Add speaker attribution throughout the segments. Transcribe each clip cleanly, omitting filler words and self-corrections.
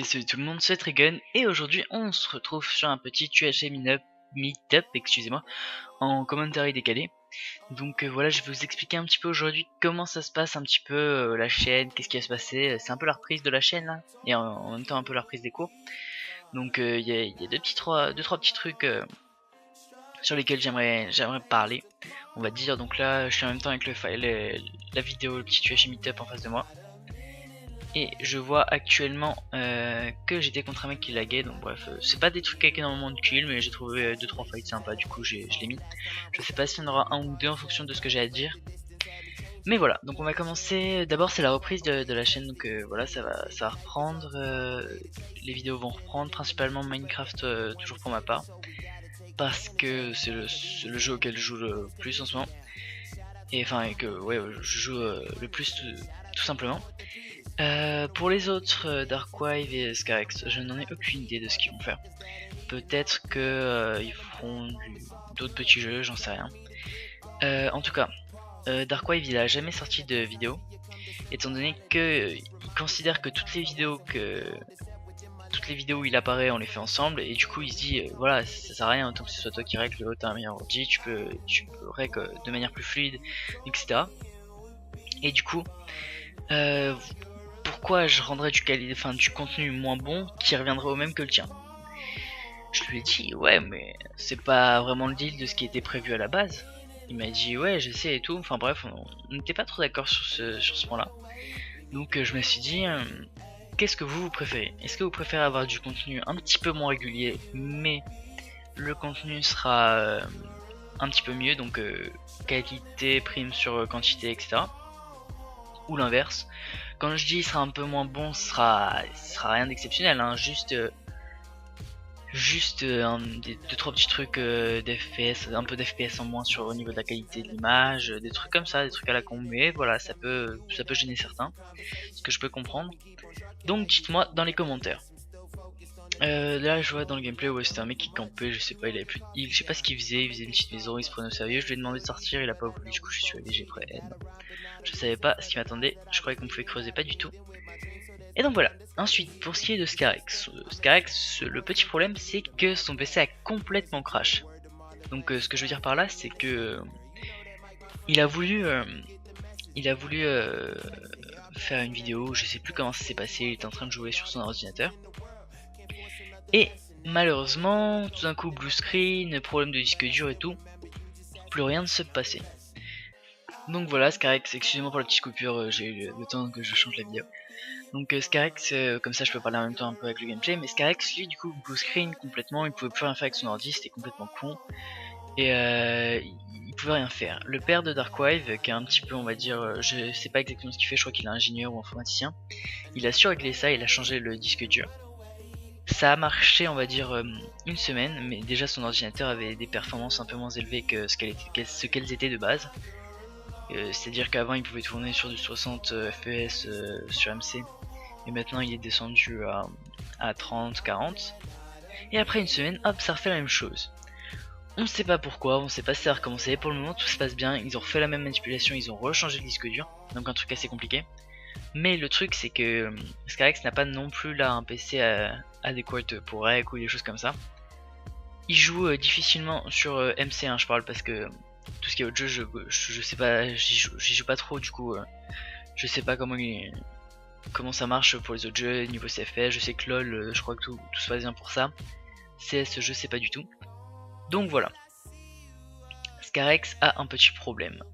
Speaker 1: Ok, salut tout le monde, c'est Trigun et aujourd'hui on se retrouve sur un petit UHC Meetup, excusez-moi, en commentary décalé. Donc voilà, je vais vous expliquer un petit peu aujourd'hui comment ça se passe un petit peu la chaîne, qu'est-ce qui va se passer. C'est un peu la reprise de la chaîne là, et en même temps un peu la reprise des cours. Donc il y a deux trois petits trucs sur lesquels j'aimerais parler, on va dire. Donc là, je suis en même temps avec la vidéo, le petit UHC Meetup en face de moi. Et je vois actuellement que j'étais contre un mec qui laguait, donc bref, c'est pas des trucs avec énormément de kills, mais j'ai trouvé 2-3 fights sympas, du coup je l'ai mis. Je sais pas s'il y en aura un ou deux en fonction de ce que j'ai à dire. Mais voilà, donc on va commencer, d'abord c'est la reprise de la chaîne, donc voilà, ça va reprendre, les vidéos vont reprendre, principalement Minecraft toujours pour ma part, parce que c'est le jeu auquel je joue le plus en ce moment, et enfin, et que ouais, je joue le plus tout simplement. Pour les autres, Darkwave et Scarex, je n'en ai aucune idée de ce qu'ils vont faire. Peut-être que ils feront d'autres petits jeux, j'en sais rien. En tout cas, Darkwave il a jamais sorti de vidéo, étant donné que il considère que toutes les vidéos où il apparaît on les fait ensemble, et du coup il se dit voilà, ça sert à rien, autant que ce soit toi qui règle, t'as un meilleur ordi, tu peux règle de manière plus fluide, etc. Et du coup pourquoi je rendrais du contenu moins bon qui reviendrait au même que le tien. Je lui ai dit ouais, mais c'est pas vraiment le deal de ce qui était prévu à la base. Il m'a dit ouais, je sais et tout, enfin bref, on n'était pas trop d'accord sur ce point là. Donc je me suis dit qu'est-ce que vous préférez? Est-ce que vous préférez avoir du contenu un petit peu moins régulier, mais le contenu sera un petit peu mieux, donc qualité prime sur quantité, etc. Ou l'inverse? Quand je dis il sera un peu moins bon, ce sera rien d'exceptionnel, hein, juste deux trois petits trucs d'FPS, un peu d'FPS en moins au niveau de la qualité de l'image, des trucs comme ça, des trucs à la con, mais voilà, ça peut gêner certains, ce que je peux comprendre. Donc dites-moi dans les commentaires. Là je vois dans le gameplay, ouais, c'était un mec qui campait, je sais pas, il avait plus de heal, je sais pas ce qu'il faisait une petite maison, il se prenait au sérieux, je lui ai demandé de sortir, il a pas voulu, du coup je suis allé, j'ai pris N. Je savais pas ce qui m'attendait, je croyais qu'on pouvait creuser, pas du tout. Et donc voilà. Ensuite, pour ce qui est de Scarex, le petit problème c'est que son PC a complètement crash. Donc ce que je veux dire par là, c'est que il a voulu faire une vidéo, je sais plus comment ça s'est passé, il était en train de jouer sur son ordinateur. Et malheureusement, tout d'un coup blue screen, problème de disque dur et tout, plus rien ne se passait. Donc voilà, Scarex, excusez-moi pour la petite coupure, j'ai eu le temps que je change la vidéo. Donc Scarex, comme ça je peux parler en même temps un peu avec le gameplay, mais Scarex lui du coup blue screen complètement, il pouvait plus rien faire avec son ordi, c'était complètement con, et il pouvait rien faire. Le père de Darkwave, qui est un petit peu, on va dire, je sais pas exactement ce qu'il fait, je crois qu'il est ingénieur ou informaticien, il a su régler ça, il a changé le disque dur. Ça a marché, on va dire, une semaine, mais déjà son ordinateur avait des performances un peu moins élevées que ce qu'elles étaient de base. C'est-à-dire qu'avant il pouvait tourner sur du 60 fps sur MC, et maintenant il est descendu à 30, 40. Et après une semaine, hop, ça refait la même chose. On sait pas pourquoi, on sait pas si ça a recommencé. Pour le moment tout se passe bien, ils ont refait la même manipulation, ils ont rechangé le disque dur, donc un truc assez compliqué. Mais le truc c'est que Scarex n'a pas non plus là un PC adéquat pour rec ou des choses comme ça. Il joue difficilement sur MC1, je parle, parce que tout ce qui est autre jeu, je sais pas, j'y joue pas trop, du coup je sais pas comment ça marche pour les autres jeux niveau CFS. Je sais que LoL, je crois que tout se passe bien pour ça. CS, je sais pas du tout. Donc voilà, Scarex a un petit problème.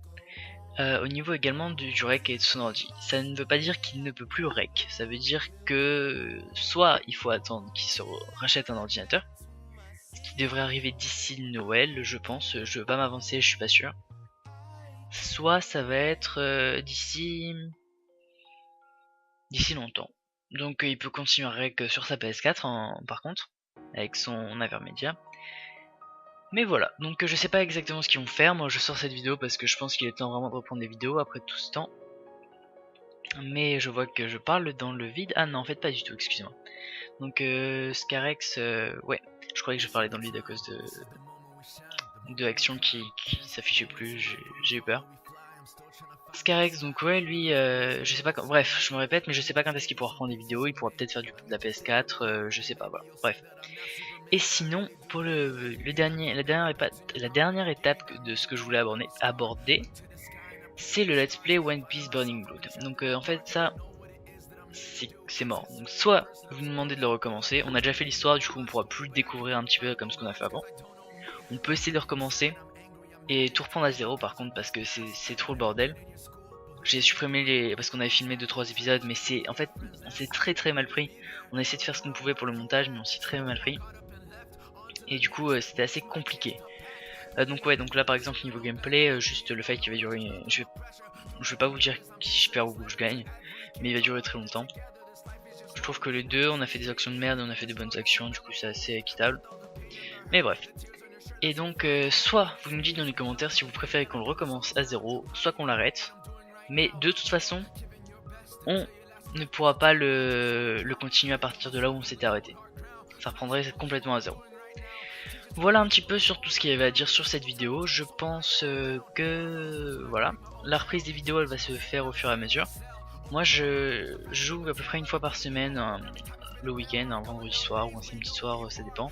Speaker 1: Au niveau également du rec et de son ordi, ça ne veut pas dire qu'il ne peut plus rec, ça veut dire que soit il faut attendre qu'il se rachète un ordinateur, ce qui devrait arriver d'ici Noël, je pense, je veux pas m'avancer, je suis pas sûr. Soit ça va être d'ici longtemps. Donc il peut continuer à rec sur sa PS4 par contre, avec son Avermedia. Mais voilà, donc je sais pas exactement ce qu'ils vont faire, moi je sors cette vidéo parce que je pense qu'il est temps vraiment de reprendre des vidéos après tout ce temps. Mais je vois que je parle dans le vide, ah non en fait pas du tout, excusez-moi. Donc Scarex, ouais, je croyais que je parlais dans le vide à cause de Action qui s'affichait plus, j'ai eu peur. Scarex, donc ouais, lui, je sais pas quand, bref, je me répète, mais je sais pas quand est-ce qu'il pourra reprendre des vidéos, il pourra peut-être faire de la PS4, je sais pas, voilà, bref. Et sinon, pour la dernière étape de ce que je voulais aborder, c'est le Let's Play One Piece Burning Blood. Donc en fait, ça, c'est mort. Donc soit vous nous demandez de le recommencer, on a déjà fait l'histoire, du coup on pourra plus le découvrir un petit peu comme ce qu'on a fait avant. On peut essayer de recommencer et tout reprendre à zéro par contre parce que c'est trop le bordel. J'ai supprimé parce qu'on avait filmé 2-3 épisodes, mais en fait on s'est très mal pris. On a essayé de faire ce qu'on pouvait pour le montage, mais on s'est très mal pris. Et du coup c'était assez compliqué. Donc là par exemple niveau gameplay, juste le fait qu'il va durer, je vais pas vous dire si je perds ou que je gagne, mais il va durer très longtemps. Je trouve que les deux, on a fait des actions de merde et on a fait des bonnes actions, du coup c'est assez équitable. Mais bref. Et donc soit vous nous dites dans les commentaires si vous préférez qu'on le recommence à zéro, soit qu'on l'arrête. Mais de toute façon, on ne pourra pas le continuer à partir de là où on s'était arrêté. Ça reprendrait complètement à zéro. Voilà un petit peu sur tout ce qu'il y avait à dire sur cette vidéo. Je pense que voilà, la reprise des vidéos elle va se faire au fur et à mesure. Moi je joue à peu près une fois par semaine, le week-end, un vendredi soir ou un samedi soir, ça dépend.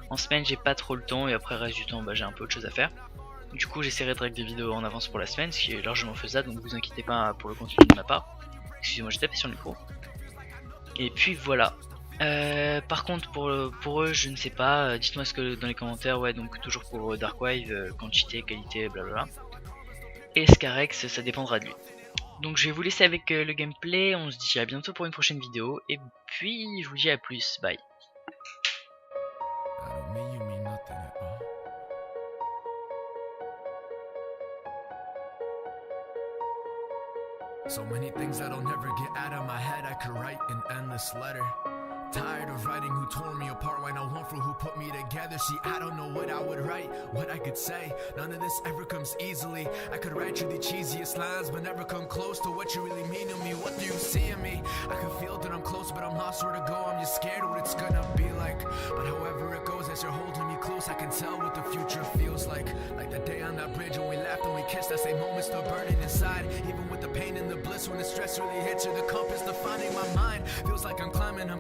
Speaker 1: En semaine j'ai pas trop le temps et après le reste du temps bah, j'ai un peu autre chose à faire. Du coup j'essaierai de régler des vidéos en avance pour la semaine, ce qui est largement faisable, donc vous inquiétez pas pour le contenu de ma part. Excusez-moi, j'ai tapé sur le micro. Et puis voilà. Par contre pour eux je ne sais pas, dites-moi ce que dans les commentaires, ouais donc toujours pour Darkwave, quantité, qualité, blablabla. Et Scarex ça dépendra de lui. Donc je vais vous laisser avec le gameplay, on se dit à bientôt pour une prochaine vidéo, et puis je vous dis à plus, bye.
Speaker 2: So many things that'll never get out of my head, I could write an endless letter. Tired of writing who tore me apart when I want for who put me together. See, I don't know what I would write, what I could say. None of this ever comes easily. I could write you the cheesiest lines, but never come close to what you really mean to me. What do you see in me? I can feel that I'm close, but I'm lost where to go. I'm just scared what it's gonna be like. But however it goes, as you're holding me close, I can tell what the future feels like. Like the day on that bridge when we laughed and we kissed, that same moment still burning inside. Even with the pain and the bliss, when the stress really hits you, the compass defining my mind. Feels like I'm climbing.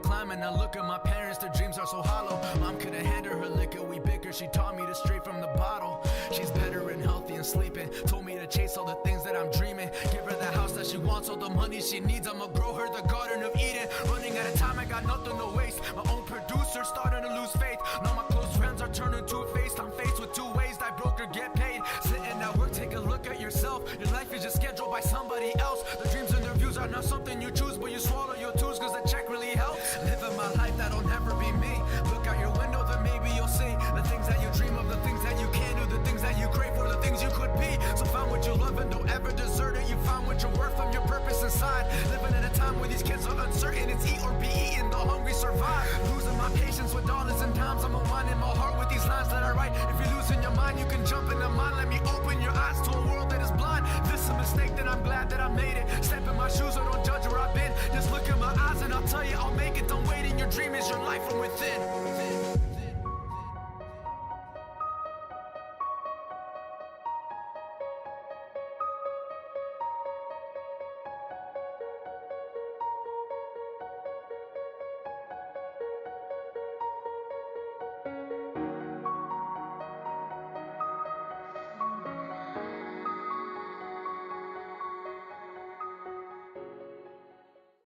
Speaker 2: I look at my parents, their dreams are so hollow. Mom couldn't hand her liquor, we bicker. She taught me to straight from the bottle. She's better and healthy and sleeping. Told me to chase all the things that I'm dreaming. Give her the house that she wants, all the money she needs. I'ma grow her the garden of Eden. Running out of time, I got nothing to waste. My own producer starting to lose faith. Now my close friends are turning two-faced. I'm faced with two ways, die broke or get paid. Sitting at work, take a look at yourself. Your life is just scheduled by somebody else. The dreams and their views are not something you choose, but you swallow your twos cause the check really helps. Living my life, that'll never be me. Look out your window, then maybe you'll see the things that you dream of, the things that you can do, the things that you crave for, the things you could be. So find what you love and don't ever desert it. You find what you're worth from your purpose inside. Living in a time where these kids are uncertain. It's eat or be eaten, the hungry survive. Losing my patience with dollars and dimes. I'm unwinding my heart with these lines that I write. If you're losing your mind, you can jump into mine. Let me open your eyes to a world that is blind. This is a mistake, then I'm glad that I made it. Step in my shoes, or don't judge where I've been. Just look in my eyes and I'll tell you I'll make it. Don't wait in your dream is your life from within.